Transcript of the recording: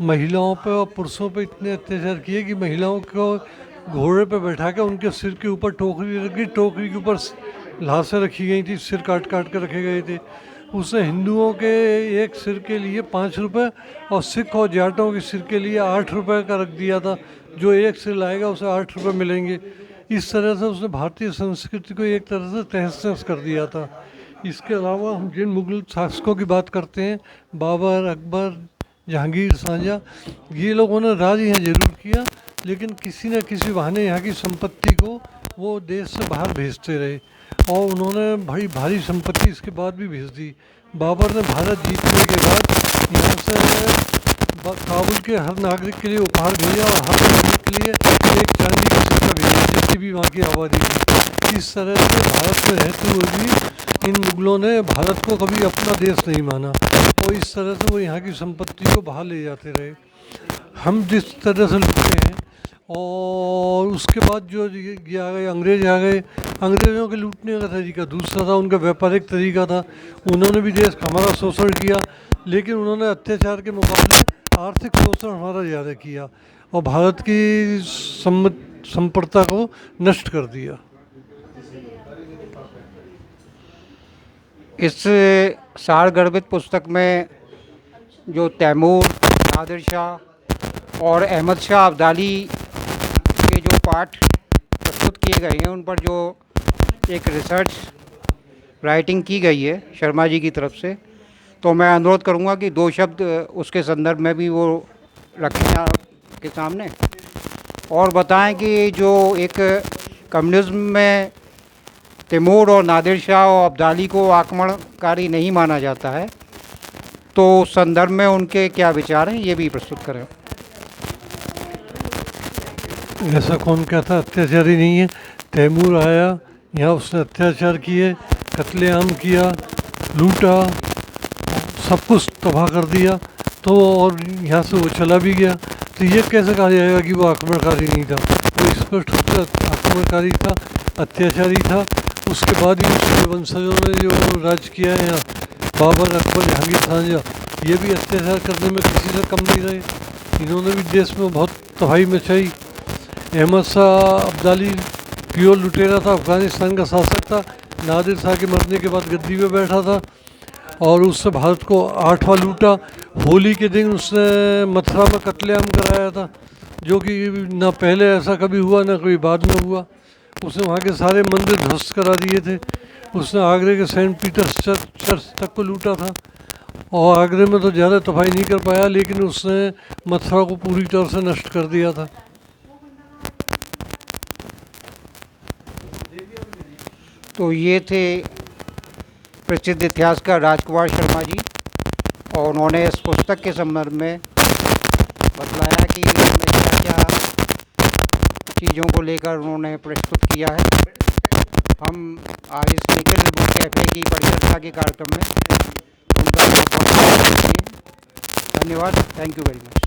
महिलाओं पे और पुरुषों पे इतने अत्याचार किए कि महिलाओं को घोड़े पे बैठा के उनके सिर के ऊपर टोकरी रखी, टोकरी के ऊपर लाशें रखी गई थी, सिर काट काट के रखे गए थे। उसने हिंदुओं के एक सिर के लिए 5 रुपए और सिख और जाटों के सिर के लिए 8 रुपए का रख दिया था। जो एक सिर लाएगा उसे 8 रुपए मिलेंगे। इस तरह से उसने भारतीय संस्कृति को एक तरह से तहस नहस कर दिया था। इसके अलावा हम जिन मुगल शासकों की बात करते हैं, बाबर, अकबर, जहांगीर, शाहजहाँ, ये लोगों ने राज यहाँ जरूर किया, लेकिन किसी न किसी बहाने यहाँ की संपत्ति को वो देश से बाहर भेजते रहे और उन्होंने बड़ी भारी संपत्ति इसके बाद भी भेज दी। बाबर ने भारत जीतने के बाद यहाँ से काबुल के हर नागरिक के लिए उपहार भेजा और हर नागरिक के लिए एक चांदी का सिक्का भेजा, जितनी भी वहाँ की आबादी थी। इस तरह से भारत में रहते हुए भी इन मुगलों ने भारत को कभी अपना देश नहीं माना और इस तरह से वो यहाँ की संपत्ति को बाहर ले जाते रहे। हम जिस तरह से लुटे हैं और उसके बाद जो ये आ गए, अंग्रेज आ गए। अंग्रेज़ों के लूटने का तरीका दूसरा था, उनका व्यापारिक तरीका था। उन्होंने भी देश का हमारा शोषण किया, लेकिन उन्होंने अत्याचार के मुकाबले आर्थिक शोषण हमारा ज़्यादा किया और भारत की संप्रभुता को नष्ट कर दिया। इस सारगर्भित पुस्तक में जो तैमूर, नादिर शाह और अहमद शाह अब्दाली के जो पाठ प्रस्तुत किए गए हैं, उन पर जो एक रिसर्च राइटिंग की गई है शर्मा जी की तरफ से, तो मैं अनुरोध करूंगा कि 2 शब्द उसके संदर्भ में भी वो रखें आपके सामने और बताएं कि जो एक कम्युनिज्म में तैमूर और नादिर शाह और अब्दाली को आक्रमणकारी नहीं माना जाता है, तो उस संदर्भ में उनके क्या विचार हैं, ये भी प्रस्तुत करें। ऐसा कौन कहता अत्याचारी नहीं है? तैमूर आया, यहाँ उसने अत्याचार किए, कत्लेआम किया, लूटा, सब कुछ तबाह कर दिया, तो और यहाँ से वो चला भी गया। तो ये कैसे कहा जाएगा कि वो आक्रमणकारी नहीं था? वो स्पष्ट रूप से आक्रमणकारी था, अत्याचारी था। उसके बाद ही उसके वंशजों ने जो राज किया है यहाँ, बाबर, अकबर, जहांगीर, शाहजहाँ, ये भी अत्याचार करने में किसी से कम नहीं रहे। इन्होंने भी देश में बहुत तबाही मचाई। अहमद शाह अब्दाली प्योर लुटेरा था, अफ़गानिस्तान का शासक था। नादिर शाह के मरने के बाद गद्दी पे बैठा था और उससे भारत को 8वां लूटा। होली के दिन उसने मथुरा में कत्लेआम कराया था, जो कि ना पहले ऐसा कभी हुआ ना कभी बाद में हुआ। उसने वहाँ के सारे मंदिर ध्वस्त करा दिए थे। उसने आगरे के सेंट पीटर्स चर्च तक को लूटा था और आगरे में तो ज़्यादा तबाही नहीं कर पाया, लेकिन उसने मथुरा को पूरी तरह से नष्ट कर दिया था। तो ये थे प्रसिद्ध इतिहासकार राजकुमार शर्मा जी और उन्होंने इस पुस्तक के संदर्भ में बतलाया कि इसमें क्या क्या चीज़ों को लेकर उन्होंने प्रस्तुत किया है। हम आज इस निखिल बुक कैफ़े की परिचर्चा के कार्यक्रम में उनका बहुत बहुत धन्यवाद। Thank you very much.